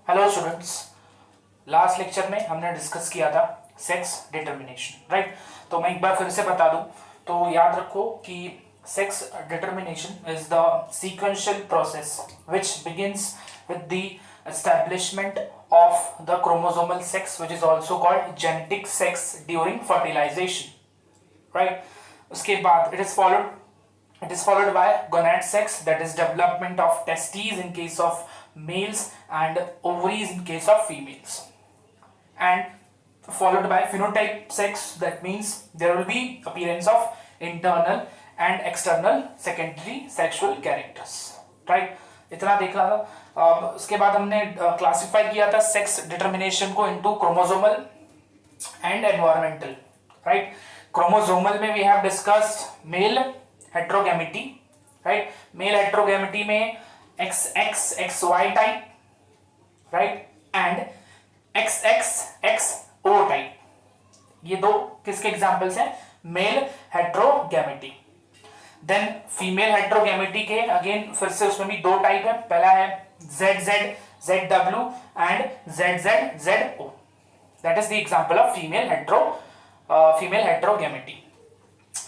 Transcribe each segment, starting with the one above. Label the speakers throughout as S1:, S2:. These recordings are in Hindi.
S1: हेलो स्टूडेंट्स, लास्ट लेक्चर में हमने डिस्कस किया था सेक्स डिटर्मिनेशन, राइट। तो मैं एक बार फिर से बता दूं तो याद रखो कि sex determination is the sequential process which begins with the establishment of the chromosomal sex which is also called genetic sex during fertilization, right. उसके बाद it is followed by gonad sex, that is development of testes in case of males and ovaries in case of females, and followed by phenotype sex, that means there will be appearance of internal and external secondary sexual characters, right। इतना देखा था। उसके बाद हमने क्लासिफाई किया था सेक्स डिटर्मिनेशन को into chromosomal and environmental, right. Chromosomal में we have discussed male heterogamety, right. Male heterogamety में XX XY type, right, and XX XO type. ये दो किसके एग्जांपल्स हैं? Male heterogamety. Then female heterogamety के अगेन फिर से उसमें भी दो टाइप है। पहला है ZZ ZW and ZZ ZO, that is the example of female heterogamety,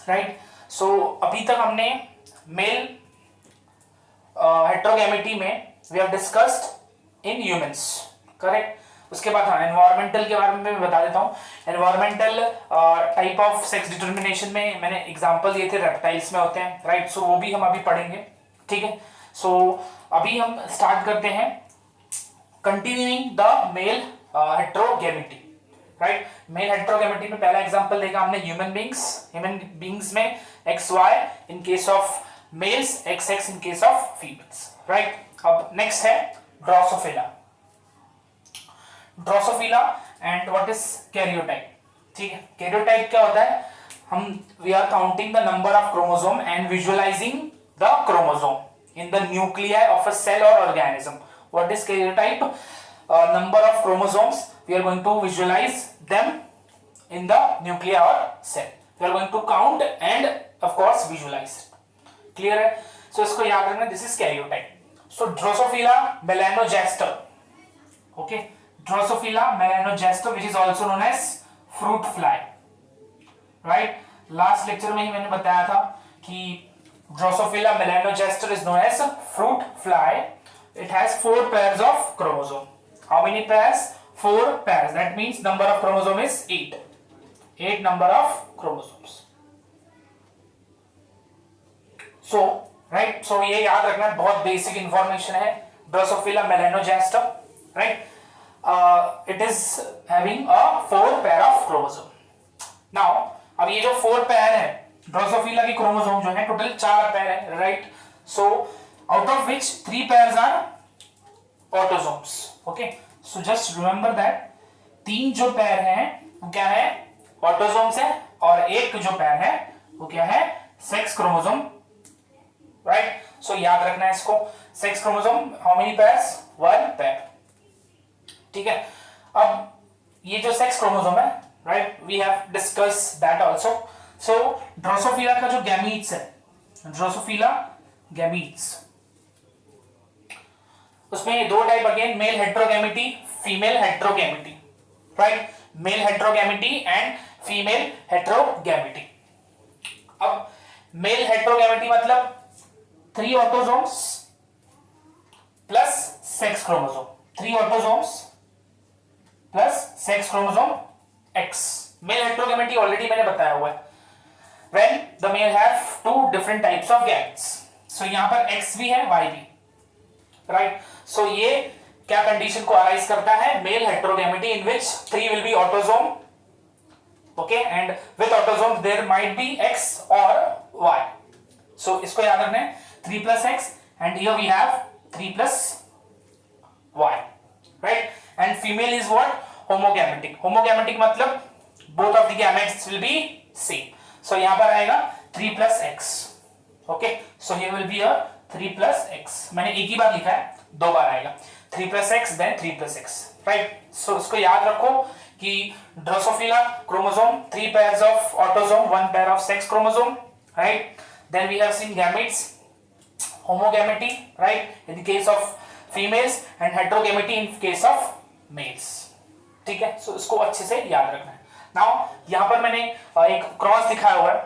S1: right. So अभी तक हमने मेल हेट्रोगैमेटी में we have discussed in humans, correct. उसके बाद हाँ, एनवायरमेंटल के बारे में मैं बता देता हूँ। Environmental type of sex determination में मैंने एग्जांपल दिए थे, रेप्टाइल्स में होते हैं, राइट। सो वो भी हम अभी पढ़ेंगे, ठीक है। सो अभी हम स्टार्ट करते हैं continuing the male heterogamety, right. Male heterogamety में पहला एग्जांपल देखा हमने ह्यूमन बींग्स में XY in case of males, XX in case of females, right. अब नेक्स्ट है drosophila and what is karyotype, ठीक है। कैरियोटाइप क्या होता है? We are counting the number of chromosome and visualizing the chromosome in the nuclei of a cell और organism. What is karyotype? Number of chromosomes, we are going to visualize them in the nuclei or cell. We are going to count and of course visualize. Clear है? So इसको याद रखना, this is karyotype. So Drosophila melanogaster, okay, Drosophila melanogaster which is also known as fruit fly, right। Last lecture में ही मैंने बताया था कि Drosophila melanogaster is known as fruit fly. It has 4 pairs of chromosome. How many pairs? 4 pairs. That means number of chromosome is 8. 8 number of chromosomes. So, right. So ये याद रखना, बहुत बेसिक इंफॉर्मेशन है। Drosophila melanogaster, right? It is having a 4 pair of chromosome. Now, अब ये जो 4 pair है, Drosophila की क्रोमोसोम जो है टोटल 4 pair है, right? So, out of which 3 pairs are autosomes, okay? So just remember that 3 जो पैर हैं वो क्या है? ऑटोसोम्स है, और एक जो पैर है वो क्या है? Sex chromosome, right. सो याद रखना है इसको। Sex chromosome how many pairs? 1 pair, ठीक है। अब ये जो सेक्स क्रोमोसोम है, right, we have discuss that also. So drosophila का जो गैमीट्स है, ड्रोसोफिला गैमीट्स, उसमें 2 type again, male heterogamety, female heterogamety, right. Male heterogamety and female heterogamety. अब मेल हेट्रोगैमेटी मतलब 3 autosomes plus sex chromosome, 3 autosomes plus sex chromosome X। Male heterogamety already मैंने बताया हुआ है, when the male have 2 different types of gametes। so यहां पर X भी है, Y भी, राइट। सो ये क्या कंडीशन को अराइज करता है? Male heterogamety in which 3 will be autosome, okay, and with autosome there might be X और Y। सो इसको याद रखना है, 3 plus X and here we have 3 plus Y, right। and female is what? Homogametic मतलब both of the gametes will be same। so यहां पर आएगा 3 plus X, okay, so here will be a 3 plus X। मैंने एक ही बार लिखा है, 2 बार आएगा, 3 plus X then 3 plus X, right. So इसको याद रखो कि drosophila chromosome 3 pairs of autosome, 1 pair of sex chromosome, right। then we have seen gametes, homogamety, right। in the case of females and heterogamety in case of males. ठीक है, सो इसको अच्छे से याद रखना है। नाउ यहां पर मैंने एक क्रॉस दिखाया हुआ है,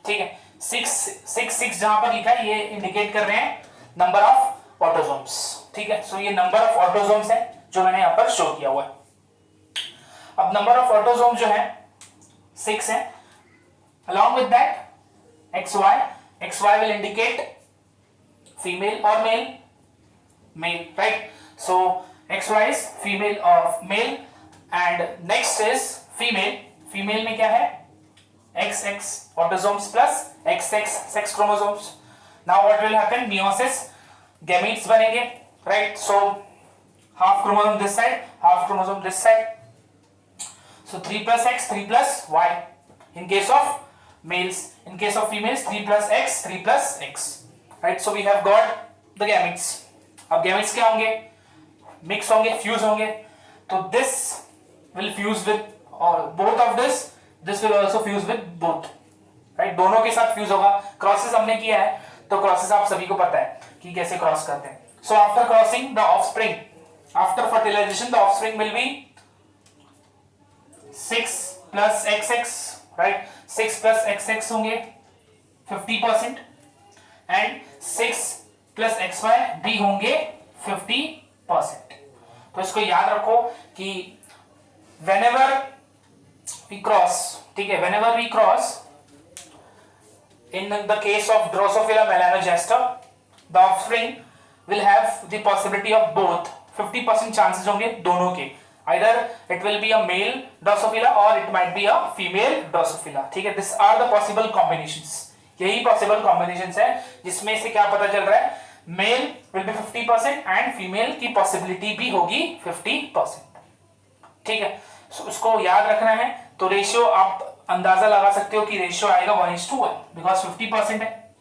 S1: ठीक है, 6 जहां पर लिखा है ये इंडिकेट कर रहे हैं नंबर ऑफ ऑटोसोम्स। ठीक है, सो ये नंबर ऑफ ऑटोसोम्स है जो मैंने यहां पर शो किया हुआ है। अब नंबर ऑफ ऑटोसोम जो है 6 है। along with that xy will indicate female or male, right? So xy is female of male and next is female में क्या है XX autosomes plus XX sex chromosomes. Now what will happen? Meiosis, gametes बनेंगे, right? So half chromosome this side, half chromosome this side. So 3 plus X, 3 plus Y in case of males. In case of females, 3 plus X, 3 plus X. Right? So we have got the gametes. अब gametes क्या होंगे? Mix होंगे, fuse होंगे. तो this will fuse with both of this. This will also fuse with both. Right? दोनों के साथ fuse होगा. Crosses हमने किया है, तो crosses आप सभी को पता है कि कैसे cross करते हैं. So after crossing the offspring, after fertilization, the offspring will be 6 plus XX, right? 6 plus XX होंगे 50% and 6 plus XY भी होंगे 50%. तो इसको याद रखो कि whenever we cross, ठीक है, whenever we cross in the case of Drosophila melanogaster, the offspring will have the possibility of both 50% chances होंगे दोनों के, either it will be a male Drosophila or it might be a female Drosophila. ठीक है, these are the possible combinations. यही possible combinations है जिसमें से क्या पता चल रहा है, male will be 50% and female की possibility भी होगी 50%. ठीक है, so उसको याद रखना है. तो रेशियो आप अंदाजा लगा सकते हो कि रेशियो आएगा 1:1 because 50% है,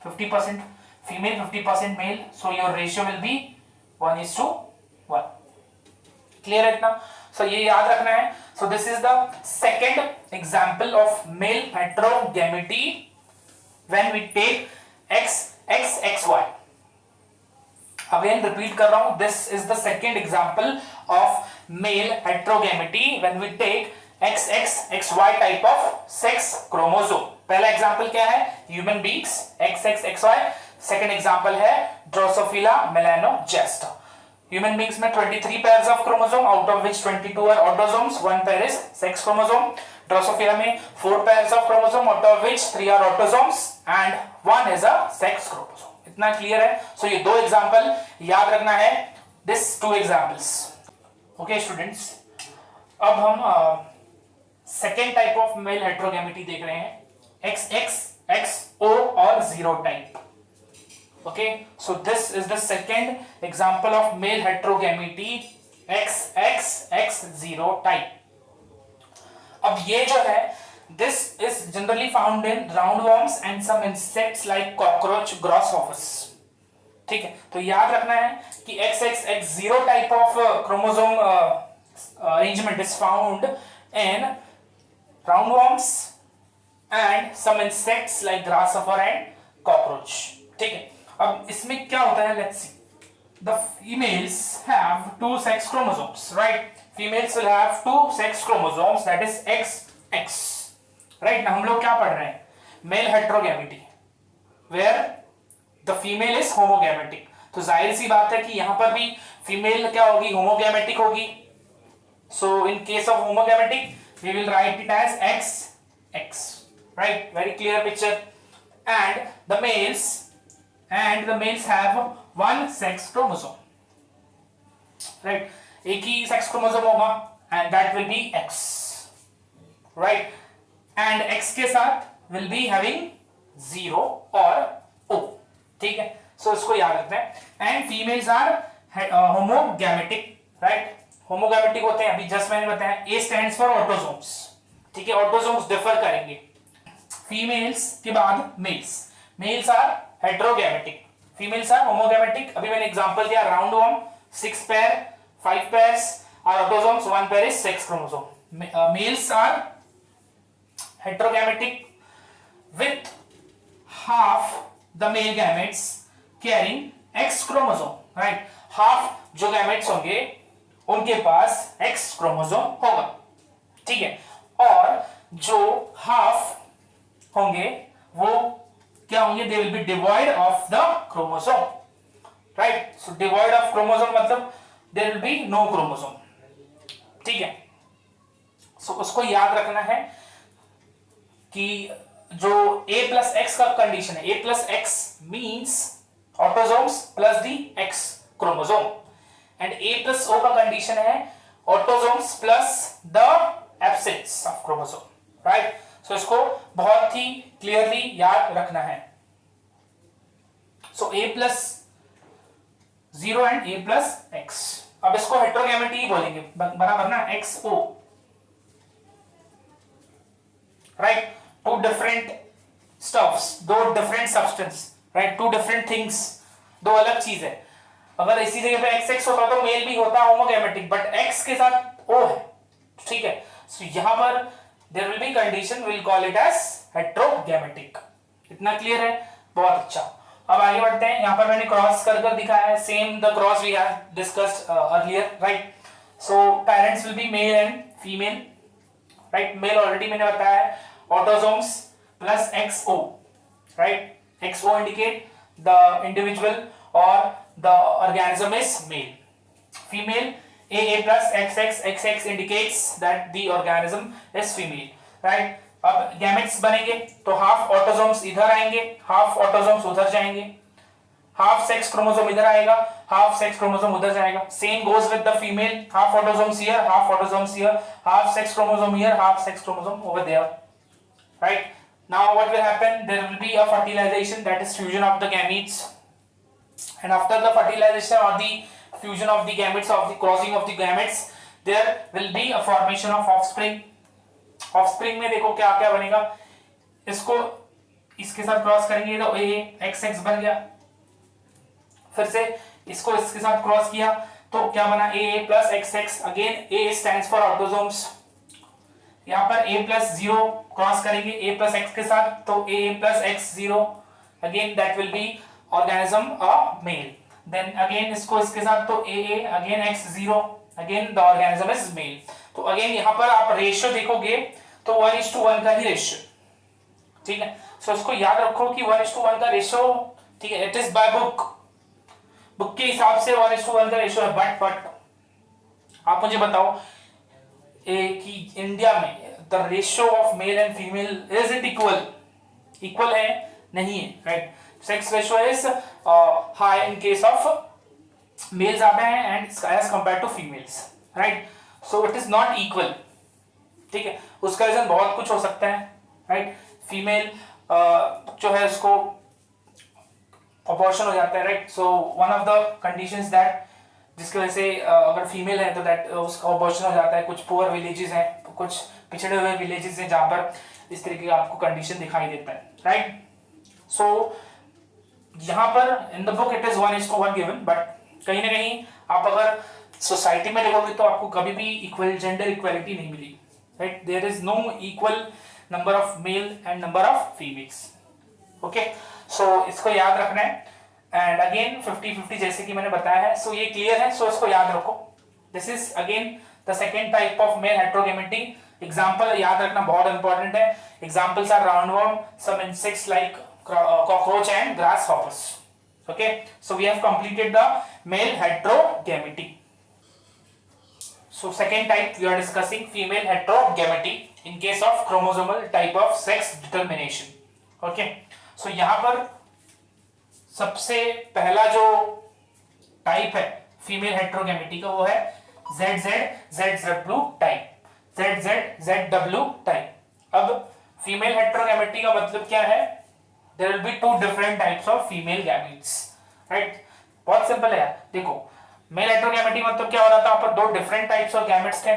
S1: 50% female 50% male, so your ratio will be 1:1. Clear है इतना? सो ये याद रखना है. So this is the second example of male heterogamety when we take XXXY. Again repeat कर रहा हूं, this is the second example of male heterogamety when we take XXXY type of sex chromosome. पहला एग्जाम्पल क्या है? Human beings XXXY. Second example है ड्रोसोफिला मेलानोगास्टर. Human beings में 23 pairs of chromosome, out of which 22 are autosomes, 1 pair is sex chromosome. Drosophila में 4 pairs of chromosome, out of which 3 are autosomes and 1 is a sex chromosome. इतना क्लियर है? So ये दो एग्जाम्पल याद रखना है. This 2 examples. Okay students. अब हम second type of male heterogamety देख रहे हैं, XXXO और 0 type. Okay, so this is the second example of male heterogamety XXX0 type. अब ये जो है, this is generally found in roundworms and some insects like cockroach, grasshoppers. ठीक है, तो याद रखना है कि XXX0 type of chromosome arrangement is found in roundworms and some insects like grasshopper and cockroach. ठीक है, अब इसमें क्या होता है, let's see. The females have 2 sex chromosomes, right? Females will have 2 sex chromosomes, that is XX, right? ना हम लोग क्या पढ़ रहे हैं? Male heterogamety, where the female is homogametic. तो जाहिर सी बात है कि यहां पर भी फीमेल क्या होगी? होमोगैमेटिक होगी. So in case of homogametic, we will write it as XX, right? Very clear picture. And the males have 1 sex chromosome, right? एक ही sex chromosome होगा and that will be X, right? And X के साथ will be having 0 और O. ठीक है, so इसको याद रखना है. And females are homogametic, right? Homogametic होते हैं, अभी जस्ट मैंने बताया. A stands for autosomes. ठीक है, autosomes डिफर करेंगे. फीमेल्स के बाद males are heterogametic, females are homogametic. अभी मैंने एग्जांपल दिया, roundworm 6 pair, 5 pairs are autosomes, 1 pair is sex chromosome. Males are heterogametic with half the male gametes carrying X chromosome. Right, half जो गैमेट्स होंगे उनके पास एक्स क्रोमोसोम होगा, ठीक है, और जो हाफ होंगे वो क्या होंगे, they will be devoid of the chromosome, right. So devoid of chromosome मतलब there will be no chromosome, ठीक है। सो उसको याद रखना है कि जो a प्लस एक्स का कंडीशन है, a plus X means autosomes plus the X chromosome, and a plus o का कंडीशन है autosomes plus the absence of chromosome, right. So इसको बहुत ही क्लियरली याद रखना है। So a plus 0 and a plus X, अब इसको हेट्रोगैमेटी ही बोलेंगे बराबर ना, XO, right, two different stuffs, दो different substance, right, two different things, दो अलग चीज है। अगर इसी जगह पे XX होता तो मेल भी होता होमोगैमेटिक, बट X के साथ O है, ठीक है। सो यहां पर there will be condition, will call it as heterogametic. इतना क्लियर है, बहुत अच्छा। अब आगे बढ़ते हैं, यहां पर मैंने क्रॉस कर दिखाया है, same the cross we have discussed earlier, right. So parents will be male and female, right, male already मैंने बताया है, autosomes plus XO, right, XO indicate the individual और the organism is male. Female, AA plus XX indicates that the organism is female, right? अब गैमेट्स बनेंगे तो हाफ ऑटोसोम्स इधर आएंगे, हाफ ऑटोसोम्स उधर जाएंगे, हाफ सेक्स क्रोमोसोम इधर आएगा, हाफ सेक्स क्रोमोसोम उधर जाएगा। Same goes with the female, half autosomes here, half autosomes here, half sex chromosome here, half sex chromosome over there, right. Now what will happen? There will be a fertilization, that is fusion of the gametes. And after the fertilization or the fusion of the gametes, of the crossing of the gametes, there will be a formation of offspring. Offspring में देखो क्या क्या बनेगा, इसको इसके साथ क्रॉस करेंगे तो A XX बन गया, फिर से इसको इसके साथ क्रॉस किया तो क्या बना, AA plus XX, again A stands for autosomes, यहाँ पर A plus 0 क्रॉस करेंगे A plus X के साथ तो AA plus X 0, again that will be organism a male, then again इसको इसके साथ तो AA again X 0, again the organism is male। तो again यहाँ पर आप रेशियो देखोगे तो 1:1 का ही रेशियो, ठीक है। सो इसको याद रखो कि 1:1 का रेशियो, ठीक है, इट इज बाय बुक के हिसाब से 1:1 का रेशियो है, बट आप मुझे बताओ कि इंडिया में the ratio of male and female is it equal है, नहीं है, right. Sex ratio is high in case of males ज्यादा है and as compared to females, right? So it is not equal, ठीक है। उसका रीजन बहुत कुछ हो सकता है, right? Female जो है उसको abortion हो जाता है, right? So one of the conditions that जिसकी वजह से अगर फीमेल है तो that उसका abortion हो जाता है। कुछ poor villages हैं, कुछ पिछड़े हुए villages हैं जहाँ पर इस तरीके का आपको condition दिखाई देता है, right? So यहां पर in the book it is 1:1 given, but कहीं ना कहीं आप अगर सोसाइटी में देखोगे तो आपको कभी भी इक्वल जेंडर इक्वालिटी नहीं मिली, right. There is no equal number of male and number of females, okay. So इसको याद रखना है, एंड अगेन 50-50 जैसे कि मैंने बताया है। सो ये क्लियर है, सो इसको याद रखो। This is again the second type of male heterogamety. Example याद रखना बहुत इंपॉर्टेंट है। Examples are roundworm, some insects like cockroach and grasshoppers, okay। So we have completed the male heterogamety. So second type we are discussing female heterogamety in case of chromosomal type of sex determination, okay। So यहाँ पर सबसे पहला जो टाइप है फीमेल हेट्रोगैमेटी का वो है ZZZW टाइप, ZZZW टाइप। अब फीमेल हेट्रोगैमेटी का मतलब क्या है? There will be two different types of female gametes, right? बहुत सिंपल है यार, देखो मेल हेट्रोगैमेटी मतलब क्या हो रहा था, आप दो डिफरेंट टाइप्स ऑफ गैमेट्स थे,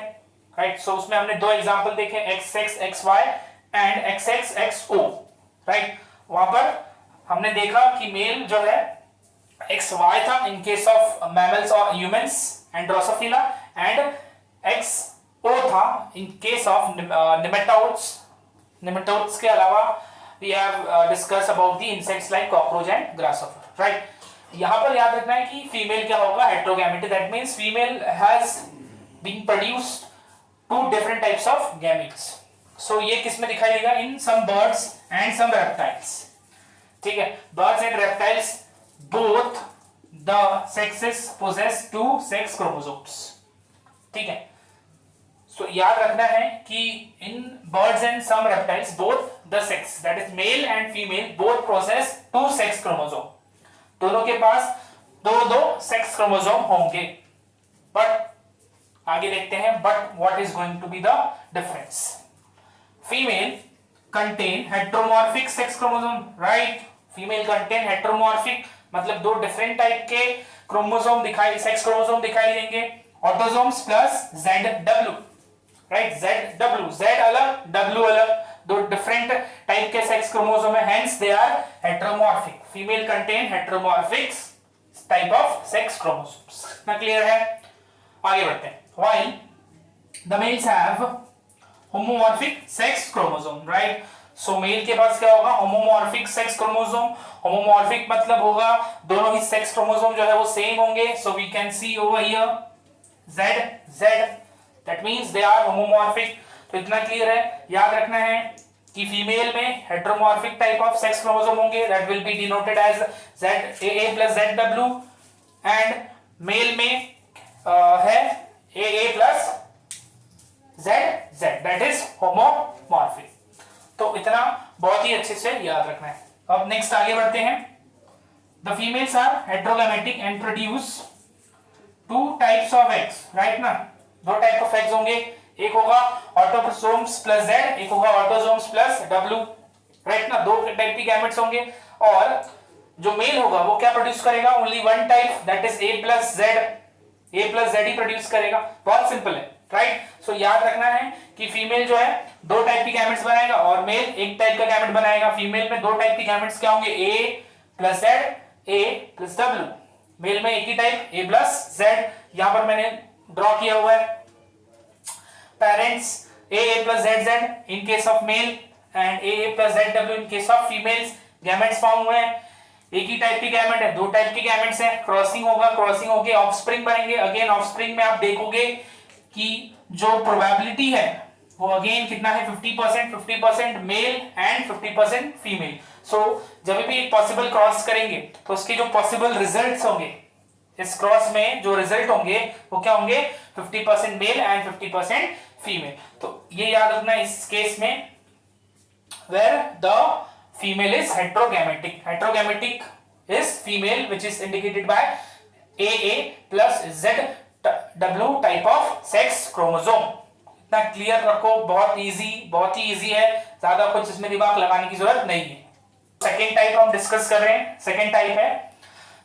S1: राइट। सो उसमें हमने दो एग्जांपल देखे, XX XY and XX XO, right. वहां पर हमने देखा कि मेल जो है XY था इन केस ऑफ मैमल्स और humans and Drosophila, and XO था इन केस ऑफ नेमेटोड्स के अलावा we have discussed about the insects like cockroach and grasshopper, right? यहां पर याद रखना है कि फीमेल क्या होगा, heterogametic, that means female has been produced two different types of gametes. So ये किस में दिखाई देगा, in some birds and some reptiles. ठीक है, birds and reptiles both the sexes possess two sex chromosomes. ठीक है, सो याद रखना है कि in birds and some reptiles both the sex that is male and female both possess two sex chromosome, दोनों के पास दो दो सेक्स क्रोमोसोम होंगे। बट आगे देखते हैं, but what is going to be the difference. Female contain heteromorphic sex chromosome, right. Female contain heteromorphic मतलब दो डिफरेंट टाइप के क्रोमोसोम दिखाई, सेक्स क्रोमोसोम दिखाई देंगे, autosomes plus ZW, right. ZW, Z अलग W अलग, दो डिफरेंट टाइप के सेक्स क्रोमोसोम है, hence they are heteromorphic. Female contain heteromorphic type of sex chromosomes. ना क्लियर है? आगे बढ़ते हैं। While the males have homomorphic sex chromosome, right? So male के पास क्या होगा, homomorphic sex chromosome। homomorphic मतलब होगा दोनों ही सेक्स क्रोमोसोम जो है वो सेम होंगे। So we can see over here Z, that means they are homomorphic। तो इतना क्लियर है। याद रखना है कि फीमेल में heteromorphic type of sex chromosome होंगे, that will be denoted as ZAA plus ZW, and male में है AA plus ZZ, that is homomorphic। तो इतना बहुत ही अच्छे से याद रखना है। अब नेक्स्ट आगे बढ़ते हैं। The females are heterogametic and produce two types of eggs, right ना? दो टाइप ऑफ एग्स होंगे, एक होगा ऑटोसोम्स प्लस Z, एक होगा ऑटोसोम्स प्लस W, राइट ना? दो टाइप की गैमेट्स होंगे, और जो मेल होगा वो क्या प्रोड्यूस करेगा, only one type, that is A plus Z he produce करेगा। बहुत सिंपल है, राइट। सो याद रखना है कि फीमेल जो है दो टाइप की गैमेट्स बनाएगा और मेल एक टाइप का गैमेट बनाएगा। फीमेल में दो टाइप की गैमेट्स क्या होंगे, A plus Z, A plus W। Male में एक ही टाइप A प्लस Z, यहां पर मैंने ड्रॉ किया हुआ है। Parents A plus ZZ in case of male and A plus ZW in case of females. Gametes form हुए हैं, एक ही टाइप की गैमेट है, दो टाइप की गैमेट्स हैं, क्रॉसिंग होगा, क्रॉसिंग होके ऑफस्प्रिंग बनेंगे। अगेन ऑफस्प्रिंग में आप देखोगे कि जो प्रोबेबिलिटी है वो अगेन कितना है, 50% मेल एंड 50% फीमेल। सो जब भी एक पॉसिबल क्रॉस करेंगे तो उसके जो पॉसिबल रिजल्ट्स होंगे, इस क्रॉस में जो रिजल्ट होंगे वो क्या होंगे, 50% मेल एंड 50% फीमेल। तो ये याद रखना इस केस में, where the female is heterogametic। heterogametic is female which is indicated by AA plus ZW type of sex chromosome। इतना क्लियर रखो, बहुत ही इजी है, ज्यादा कुछ इसमें दिमाग लगाने की जरूरत नहीं है। सेकेंड टाइप हम डिस्कस कर रहे हैं। सेकेंड टाइप है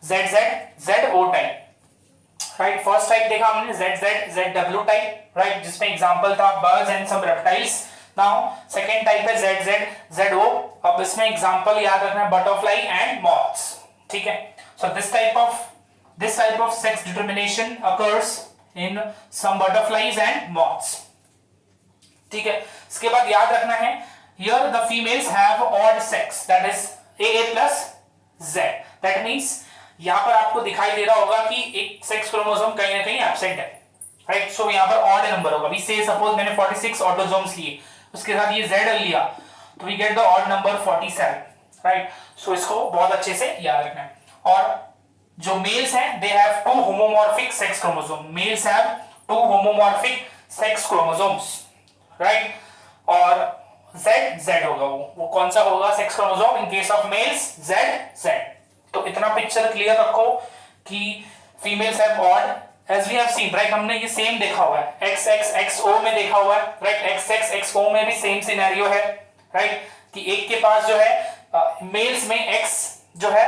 S1: ZO type, right. First type देखा हमने ZW टाइप, राइट, जिसमें एग्जांपल था birds and some reptiles. Now second type है ZO। अब इसमें एग्जांपल याद रखना है, बटरफ्लाई एंड मॉथ्स। ठीक है, so this type of sex determination occurs in some butterflies and moths. ठीक है, इसके बाद याद रखना है, here the females have odd sex, that is AA plus Z। That means यहां पर आपको दिखाई दे रहा होगा कि एक सेक्स क्रोमोसोम कहीं ना कहीं एब्सेंट है, राइट। सो यहां पर ऑड नंबर होगा। वी से सपोज मैंने 46 ऑटोसोम्स लिए, उसके साथ ये Z लिया, तो we get the odd number 47, right. So इसको बहुत अच्छे से याद रखना है। और जो मेल्स हैं, they have two homomorphic sex chromosome. Males have two homomorphic sex chromosomes, right. और Z होगा, वो कौन सा होगा sex chromosome in case of males, Z। तो इतना पिक्चर क्लियर रखो कि females have odd, as we have seen, right. हमने ये सेम देखा हुआ है, XXXO में देखा हुआ है, राइट। XXXO में भी सेम सिनेरियो है, राइट, कि एक के पास जो है मेल्स में X जो है,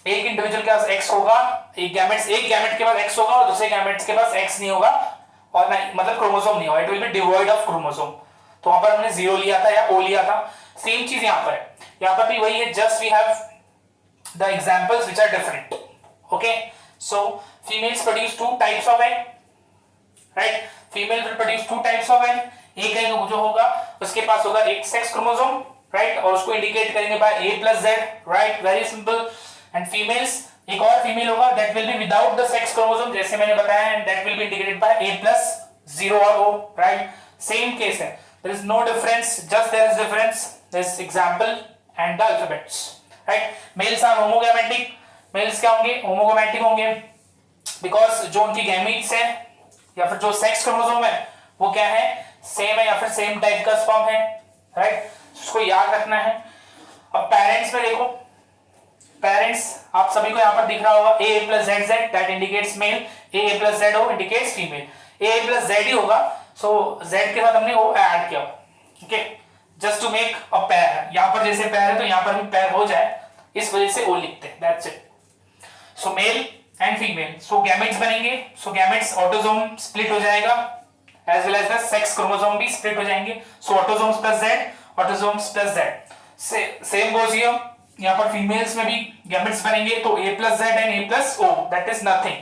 S1: एक इंडिविजुअल के पास X होगा, एक गैमेट के पास X होगा और दूसरे गैमेट्स के पास X नहीं होगा, और नहीं मतलब क्रोमोसोम नहीं होगा, it will be devoid of chromosome. तो वहां पर हमने 0 लिया था या O लिया था, सेम चीज यहां पर है, यहां पर भी वही है, just we have the examples which are different। okay, so females produce two types of egg, right। female will produce two types of egg। एक egg जो होगा उसके पास होगा एक सेक्स क्रोमोसोम, right, और उसको इंडिकेट करेंगे by A plus Z, right, very simple। and females एक और फीमेल होगा that will be without the sex chromosome, जैसे मैंने बताया, and that will be indicated by A+0 और O, राइट। सेम केस है, there is no difference, just there is difference this example and the alphabets, right. Males are homogametic, males क्या होंगे, होमोगैमेटिक होंगे, बिकॉज जो उनकी गैमीट्स है या फिर जो सेक्स क्रोमोसोम है वो क्या है, सेम है या फिर सेम टाइप का स्पर्म है, राइट। उसको याद रखना है। अब पेरेंट्स में देखो, पेरेंट्स आप सभी को यहां पर दिख रहा होगा A+ZZ that indicates male, A+ZO indicates female, A+Z ही होगा, सो Z के साथ हमने O ऐड किया, okay, just to make a pair. यहां पर जैसे पेयर है तो यहां पर भी पेयर हो जाए, इस वजह से O लिखते हैं, that's it. So male and female, so gametes बनेंगे, सो गैमेट्स ऑटोसोम स्प्लिट हो जाएगा as well as the sex chromosome भी स्प्लिट हो जाएंगे, so autosomes plus Z, autosomes plus Z। Same goes here, यहां पर फीमेल्स में भी गैमेट्स बनेंगे, तो A+Z and A+O that is nothing,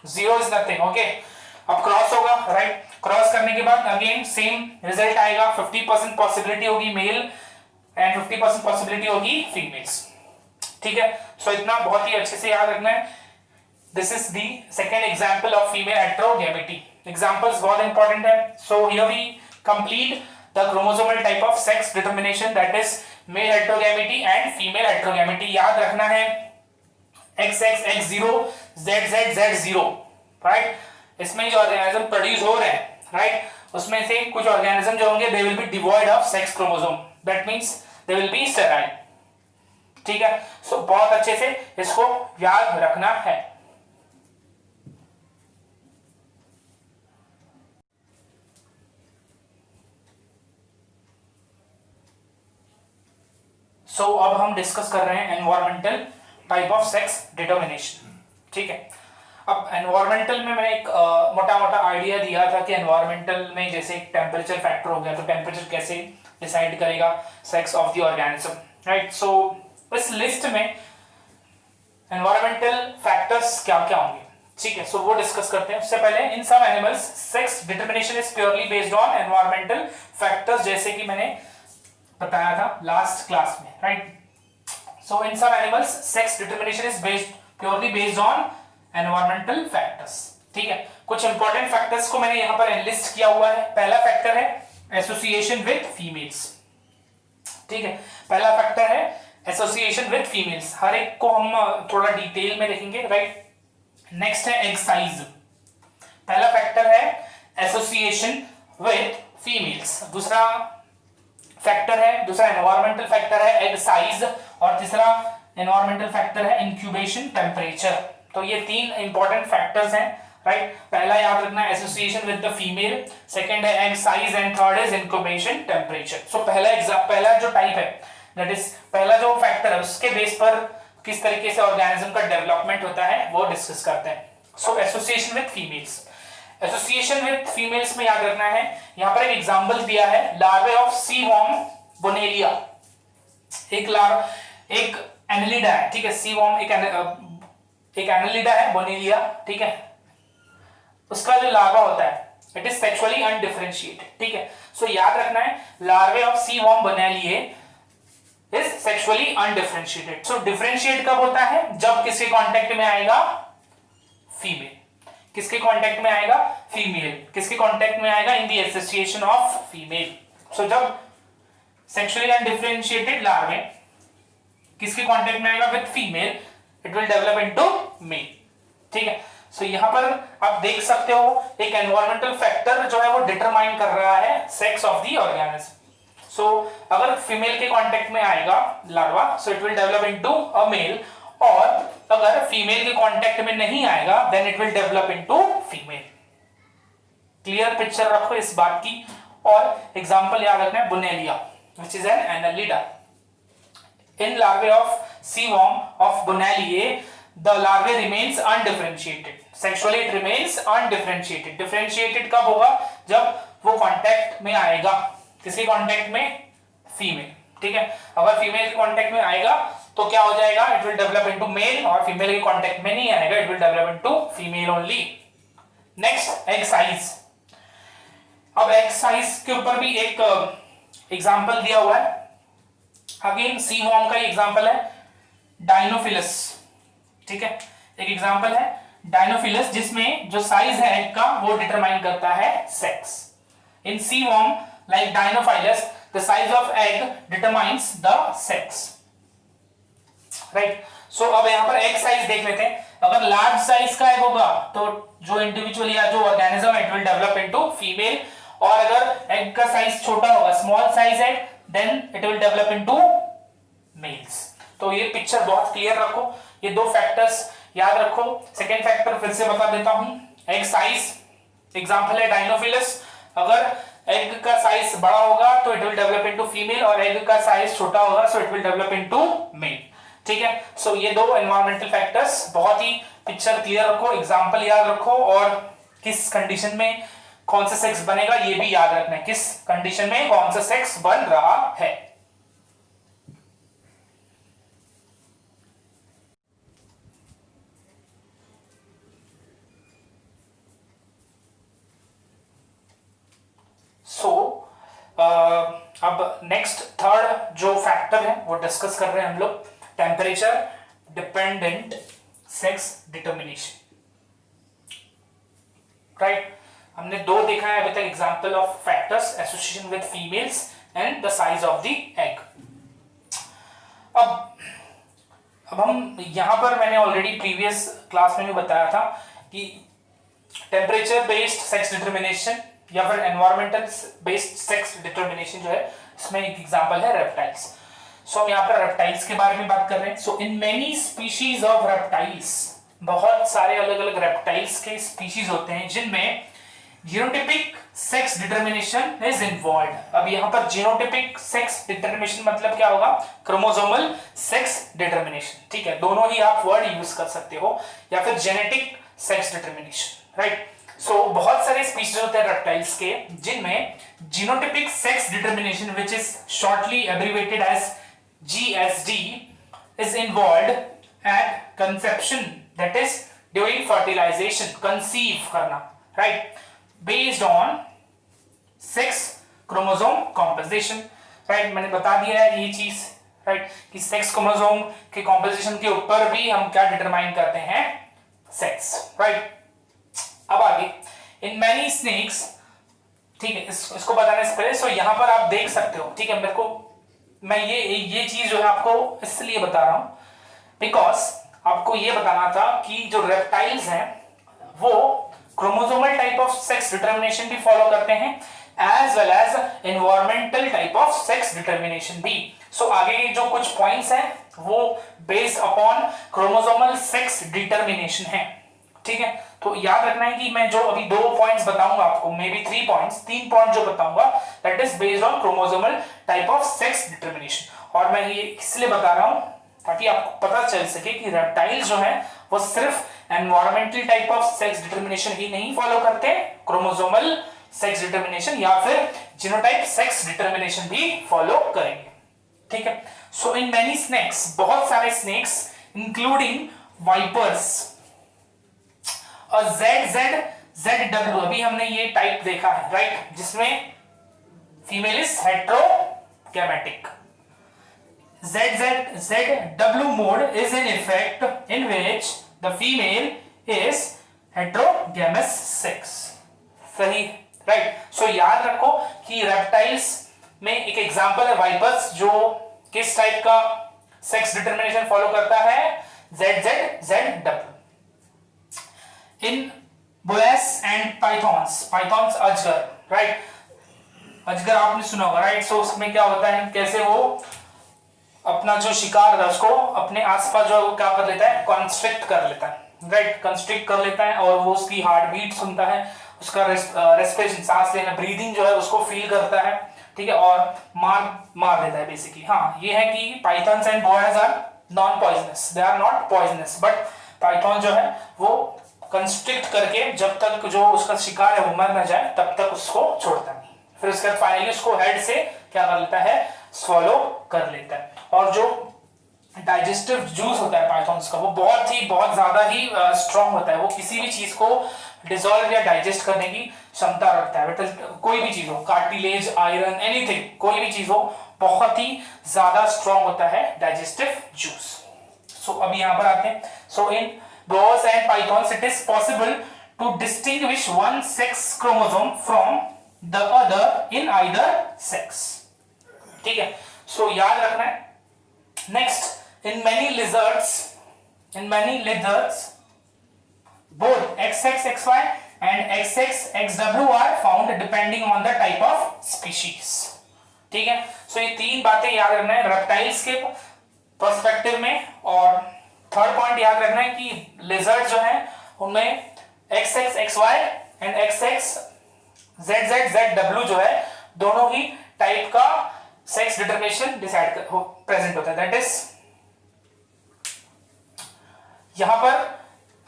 S1: 0 is nothing, okay. अब क्रॉस होगा, राइट, क्रॉस करने के बाद अगेन सेम रिजल्ट आएगा, 50% पॉसिबिलिटी होगी मेल एंड 50% पॉसिबिलिटी होगी फीमेल्स, ठीक है। सो इतना बहुत ही अच्छे से याद रखना है। This is the second example of female heterogamety. Examples बहुत इंपॉर्टेंट है। So here we complete the chromosomal type of sex determination that is male heterogamety and female heterogamety. याद रखना है XX X0 ZZ Z0, right. इसमें जो ऑर्गेनिज्म प्रोड्यूस हो रहे हैं, राइट, उसमें से कुछ ऑर्गेनिज्म जो होंगे they will be devoid of sex chromosome, that means they will B sterile, ठीक है। सो बहुत अच्छे से इसको याद रखना है। सो अब हम डिस्कस कर रहे हैं environmental type of sex determination, ठीक है। अब एनवायरमेंटल में मैंने एक मोटा मोटा आइडिया दिया था कि एनवायरमेंटल में जैसे एक टेम्परेचर फैक्टर हो गया, तो टेम्परेचर कैसे डिसाइड करेगा sex of the organism, right. So इस लिस्ट में एनवायरमेंटल फैक्टर्स क्या क्या होंगे, ठीक है। सो वो डिस्कस करते हैं। उससे पहले in some animals sex determination is purely based on environmental factors, जैसे कि मैंने बताया था लास्ट क्लास में, right. So in some animals sex determination is purely based on environmental factors, ठीक है। कुछ इंपॉर्टेंट फैक्टर्स को मैंने यहां पर एनलिस्ट किया हुआ है। पहला फैक्टर है एसोसिएशन विद फीमेल्स, ठीक है। पहला फैक्टर है एसोसिएशन विद फीमेल्स, हर एक को हम थोड़ा डिटेल में देखेंगे, राइट। नेक्स्ट है एग साइज, पहला फैक्टर है एसोसिएशन विद फीमेल्स। दूसरा फैक्टर है, दूसरा एनवायरमेंटल फैक्टर है एग साइज, और तीसरा एनवायरमेंटल फैक्टर है इंक्यूबेशन टेम्परेचर। तो ये तीन इंपॉर्टेंट फैक्टर्स हैं, राइट। पहला याद रखना है association with the female, second है egg size and third is incubation temperature. So पहला जो टाइप है दैट इज पहला जो फैक्टर है उसके बेस पर किस तरीके से ऑर्गेनिज्म का डेवलपमेंट होता है वो डिस्कस करते हैं। So association with females, association with females में याद रखना है, यहां पर एक एग्जांपल दिया है लार्वे ऑफ सी वॉर्म बोनेलिया। एक एनेलिडा है, ठीक है। सी वॉर्म एक एनेलिडा है बोनेलिया, ठीक है। उसका जो लार्वा होता है इट इज सेक्सुअली अनडिफरेंशिएटेड, ठीक है। सो याद रखना है larvae of sea worm Bonellia is sexually undifferentiated. So differentiate कब होता है, जब किसके कांटेक्ट में आएगा, फीमेल। किसके कांटेक्ट में आएगा, फीमेल। किसके कांटेक्ट में आएगा, in the association of female. So जब सेक्सुअली अनडिफरेंशिएटेड लार्वे किसके कांटेक्ट में आएगा, with female, it will develop into male, ठीक है। सो यहां पर आप देख सकते हो एक एनवायरमेंटल फैक्टर जो है वो डिटरमाइन कर रहा है sex of the organism. So अगर फीमेल के कांटेक्ट में आएगा larva, so it will develop into a male, और अगर फीमेल के कांटेक्ट में नहीं आएगा then it will develop into female. Clear picture रखो इस बात की। और एग्जांपल याद रखना है Bonellia which is an Annelida. In larvae of sea worm of Bonelliae, the larvae remains undifferentiated. Sexually it remains undifferentiated. Differentiated कब होगा, जब वो कांटेक्ट में आएगा, किसके कांटेक्ट में, फीमेल, ठीक है। अगर फीमेल के कांटेक्ट में आएगा तो क्या हो जाएगा, it will develop into male, और फीमेल के कांटेक्ट में नहीं आएगा, it will develop into female only. Next egg size. अब एग साइज के ऊपर भी एक एग्जांपल दिया हुआ है। अगेन सी वॉर्म का एग्जांपल है डाइनोफिलस, ठीक है, एक एग्जांपल है डायनोफिलस, जिसमें जो साइज है एग का वो डिटरमाइन करता है sex. In sea worm like Dinophilus the size of egg determines the sex, right. So अब यहां पर एग साइज देख लेते हैं। अगर लार्ज साइज का एग होगा तो जो इंडिविजुअल या जो organism it will develop into female, और अगर एग का साइज छोटा होगा, small size egg, then it will develop into males. तो ये पिक्चर बहुत क्लियर रखो, ये दो फैक्टर्स याद रखो। सेकेंड फैक्टर फिर से बता देता हूं, एग साइज, एग्जांपल है डायनोफिलस, अगर एग का साइज बड़ा होगा तो it will develop into female, और एग का साइज छोटा होगा so it will develop into male, ठीक है। सो ये दो एनवायरमेंटल फैक्टर्स, बहुत ही पिक्चर क्लियर रखो, एग्जांपल याद रखो, और किस कंडीशन में कौन सा सेक्स बनेगा ये भी याद रखना है, किस कंडीशन में कौन सा सेक्स बन रहा है। अब नेक्स्ट थर्ड जो फैक्टर है वो डिस्कस कर रहे हैं हम लोग, temperature dependent sex determination, right. हमने दो देखा है अभी तक example of factors, association with females and the size of the egg. अब हम यहां पर, मैंने ऑलरेडी प्रीवियस क्लास में भी बताया था कि टेम्परेचर बेस्ड सेक्स डिटर्मिनेशन या फिर एनवायरमेंटल बेस्ड सेक्स डिटर्मिनेशन जो है, इसमें एक एग्जांपल है रेप्टाइल्स। सो हम यहाँ पर रेप्टाइल्स के बारे में बात कर रहे हैं। So in many species of reptiles, बहुत सारे अलग अलग रेप्टाइल्स के स्पीशीज होते हैं जिनमें genotypic sex determination is involved. अब यहाँ पर जीनोटिपिक सेक्स डिटर्मिनेशन मतलब क्या होगा, क्रोमोसोमल सेक्स डिटर्मिनेशन, ठीक है। दोनों ही आप वर्ड यूज कर सकते हो, या फिर genetic sex determination, right. So बहुत सारे स्पीशीज होते हैं रेप्टाइल्स के जिनमें genotypic sex determination which is shortly abbreviated as GSD is involved at conception, that is during fertilization, conceive करना, right, based on sex chromosome composition, right. मैंने बता दिया है ये चीज, राइट, कि सेक्स क्रोमोसोम के कॉम्पोजिशन के ऊपर भी हम क्या डिटरमाइन करते हैं, सेक्स, राइट। अब आगे, इन मैनी स्नेक्स, ठीक है, इसको बताने से पहले सो यहां पर आप देख सकते हो, ठीक है, मेरे को मैं ये चीज जो है आपको इसलिए बता रहा हूं बिकॉज आपको ये बताना था कि जो रेप्टाइल्स हैं वो chromosomal type of sex determination भी फॉलो करते हैं as well as environmental type of sex determination भी। सो आगे जो कुछ पॉइंट्स हैं वो based upon chromosomal sex determination है, ठीक है। तो याद रखना है कि मैं जो अभी 2 पॉइंट्स बताऊंगा आपको, मे बी 3 पॉइंट्स, 3 पॉइंट जो बताऊंगा that is based on chromosomal type of sex determination. और मैं ये इसलिए बता रहा हूं ताकि आपको पता चल सके कि रेप्टाइल्स जो है वो सिर्फ environmental type of sex determination ही नहीं फॉलो करते, क्रोमोसोमल सेक्स डिटर्मिनेशन या फिर जीनोटाइप सेक्स डिटर्मिनेशन भी फॉलो करेंगे, ठीक है। सो इन मेनी स्नेक्स, बहुत सारे स्नेक्स इंक्लूडिंग वाइपर्स, और ZW, अभी हमने ये टाइप देखा है, राइट, जिसमें female is heterogametic. ZW mode is in effect in which the female is heterogamous sex, सही, राइट। सो याद रखो कि रेप्टाइल्स में एक एग्जांपल है वाइपर्स, जो किस टाइप का सेक्स डिटर्मिनेशन फॉलो करता है, ZW। In Boaz and pythons अजगर, राइट, अजगर आपने सुना होगा, राइट। सो उसमें क्या होता है, कैसे वो अपना जो शिकार है उसको अपने आसपास जो है वो क्या कर लेता है, कंस्ट्रिक्ट कर लेता है, राइट, कंस्ट्रिक्ट कर लेता है, और वो उसकी हार्ट बीट सुनता है, उसका रेस्पिरेशन, सांस लेना, ब्रीदिंग जो है उसको फील करता है, ठीक है, और मार देता है बेसिकली। हाँ, ये है कि pythons and boas are non poisonous, they are not poisonous, but python जो है वो कंस्ट्रिक्ट करके जब तक जो उसका शिकार है वो मर ना जाए तब तक उसको छोड़ता नहीं, फिर उसके बाद फाइनली उसको हेड से क्या कर लेता है, स्वॉलो कर लेता है। और जो डाइजेस्टिव जूस होता है पाइथॉन्स का वो बहुत ज्यादा ही स्ट्रांग होता है, वो किसी भी चीज को डिसॉल्व या डाइजेस्ट करने की क्षमता रखता है, बट कोई भी चीज हो, कार्टिलेज, आयरन, एनीथिंग, कोई भी चीज हो, बहुत ही ज्यादा स्ट्रांग होता है डाइजेस्टिव जूस। सो अभी यहां पर आते हैं. So in boas and pythons it is possible to distinguish one sex chromosome from the other in either sex. ठीक है, सो याद रखना है. Next, in many lizards both XXXY and XXXW are found depending on the type of species. ठीक है, सो ये तीन बातें याद रखना है रेप्टाइल्स के पर्सपेक्टिव में. और थर्ड पॉइंट याद रखना है कि लिजर्ड जो है उनमें XXXY एंड XXZZZW जो है दोनों ही टाइप का सेक्स डिटरमिनेशन डिसाइड प्रेजेंट होता है. दैट इज यहां पर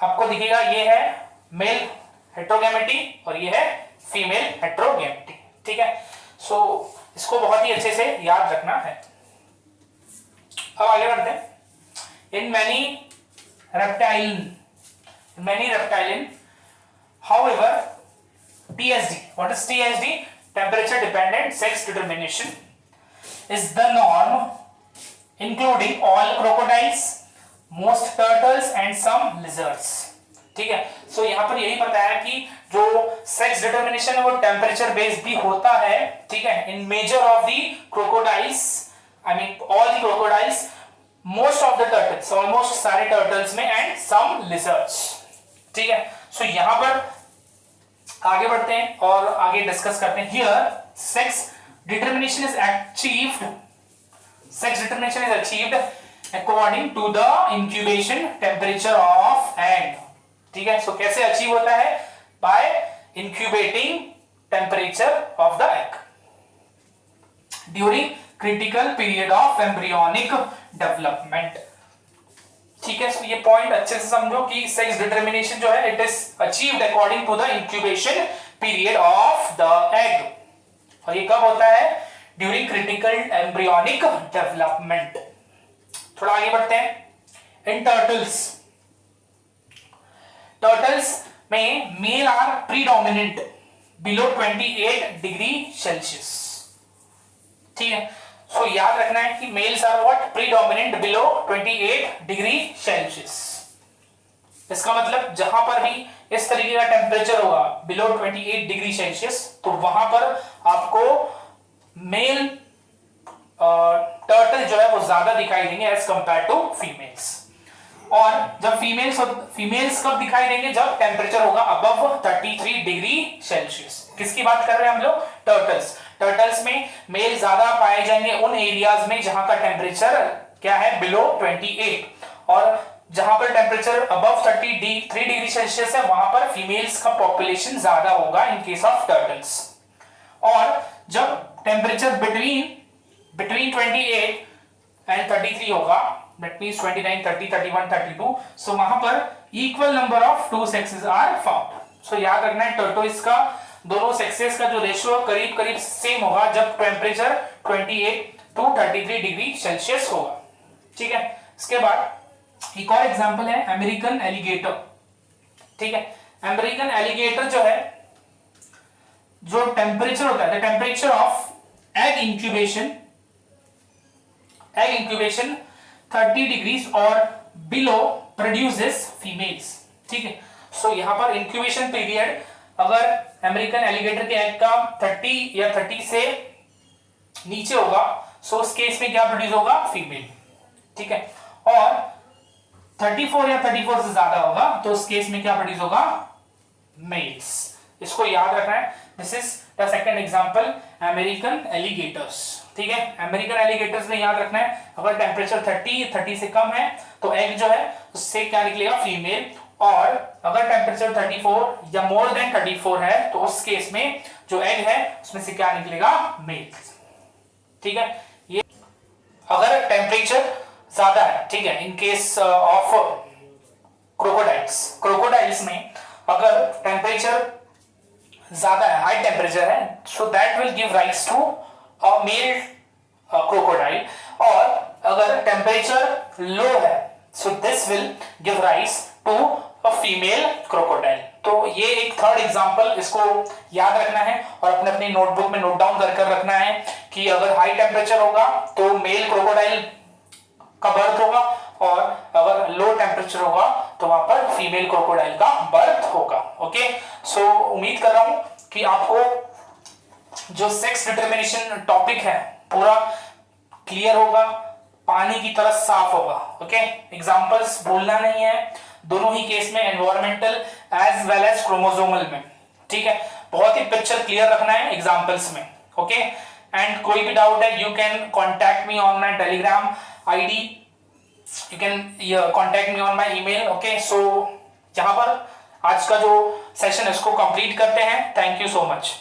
S1: आपको दिखेगा ये है मेल हेट्रोगैमेटी और ये है फीमेल हेट्रोगैमेटी. ठीक है, सो इसको बहुत ही अच्छे से याद रखना है. अब आगे बढ़ते हैं. In many reptilian, however, TSD, what is TSD? Temperature dependent sex determination is the norm, including all crocodiles, most turtles and some lizards. ठीक है, सो यहां पर यही बताया कि जो सेक्स डिटरमिनेशन है वो टेम्परेचर बेस्ड भी होता है. ठीक है, in major of the crocodiles, I mean all the crocodiles, most of the turtles, almost सारे टर्टल्स में, एंड सम लिजर्ड्स. ठीक है, सो यहां पर आगे बढ़ते हैं और आगे डिस्कस करते हैं. Here sex determination is achieved according to the incubation temperature of egg. ठीक है, सो कैसे अचीव होता है? By incubating temperature of the egg during critical period of embryonic development. ठीक है, ये पॉइंट अच्छे से समझो कि सेक्स डिटरमिनेशन जो है it is achieved according to the incubation period of the egg. और ये कब होता है? During critical embryonic development. थोड़ा आगे बढ़ते हैं. इन टर्टल्स में male are predominant below 28 degree Celsius. ठीक है, सो याद रखना है कि males are what? Predominant below 28 degree Celsius. इसका मतलब जहां पर भी इस तरीके का टेम्परेचर होगा बिलो 28 डिग्री सेल्सियस तो वहां पर आपको मेल टर्टल जो है वो ज्यादा दिखाई देंगे एज कंपेयर टू फीमेल्स. और जब फीमेल्स कब दिखाई देंगे? जब टेम्परेचर होगा अबव 33 डिग्री सेल्सियस. किसकी बात कर रहे हैं हम लोग? टर्टल्स में मेल ज्यादा पाए जाएंगे उन एरियाज में जहां का टेम्परेचर क्या है? बिलो 28. और जहां पर टेम्परेचर अबव 33 डिग्री सेल्सियस है वहां पर फीमेल्स का पॉपुलेशन ज्यादा होगा इन केस ऑफ टर्टल्स. और जब टेम्परेचर बिटवीन 28 एंड 33 होगा, that means 29, 30, 31, 32, so वहां पर equal number of two sexes are found. So याद रखना है टर्टोइस का दोनों सेक्सेस का जो रेशियो करीब करीब सेम होगा जब टेम्परेचर 28 टू 33 डिग्री सेल्सियस होगा. ठीक है, इसके बाद एक और एग्जांपल है अमेरिकन एलिगेटर. ठीक है, अमेरिकन एलिगेटर जो है जो टेम्परेचर होता है, the temperature of egg incubation 30 degrees और बिलो प्रोड्यूसेस फीमेल्स. ठीक है, सो यहां पर इंक्यूबेशन पीरियड अगर अमेरिकन एलिगेटर के एग का 30 या 30 से नीचे होगा सो उस केस में क्या प्रोड्यूस होगा? फीमेल. ठीक है, और 34 या 34 से ज्यादा होगा तो उस केस में क्या प्रोड्यूस होगा? मेल्स. इसको याद रखना है. This is the second example American alligators. ठीक है, अमेरिकन एलिगेटर्स में याद रखना है अगर टेम्परेचर 30 से कम है तो एग जो है उससे क्या निकलेगा? फीमेल. और अगर टेम्परेचर 34 या मोर देन 34 है तो उस केस में जो एग है उसमें से क्या निकलेगा? मेल. ठीक है, ये अगर टेम्परेचर ज्यादा है. ठीक है, इन केस ऑफ क्रोकोडाइल्स में अगर टेम्परेचर ज्यादा है, हाई टेम्परेचर है, so that will give rise to a male crocodile. और अगर टेम्परेचर लो है so this will give rise to a female crocodile. तो ये एक थर्ड एग्जांपल, इसको याद रखना है और अपने अपनी नोटबुक में नोट डाउन कर रखना है कि अगर हाई टेम्परेचर होगा तो मेल क्रोकोडाइल का बर्थ होगा, और अगर लो टेम्परेचर होगा तो वहां पर फीमेल क्रोकोडाइल का बर्थ होगा। ओके, सो उम्मीद कर रहा हूं कि आपको जो सेक्स डिटर्मिनेशन टॉपिक है पूरा क्लियर होगा, पानी की तरह साफ होगा। ओके, एग्जांपल्स बोलना नहीं है दोनों ही केस में, environmental as well as chromosomal में। ठीक है, बहुत ही पिक्चर क्लियर रखना है एग्जांपल्स में। ओके, एंड कोई भी डाउट है you can contact me on my Telegram ID, you can contact me on my email. Okay, so यहाँ पर आज का जो सेशन है इसको कंप्लीट करते हैं। Thank you so much.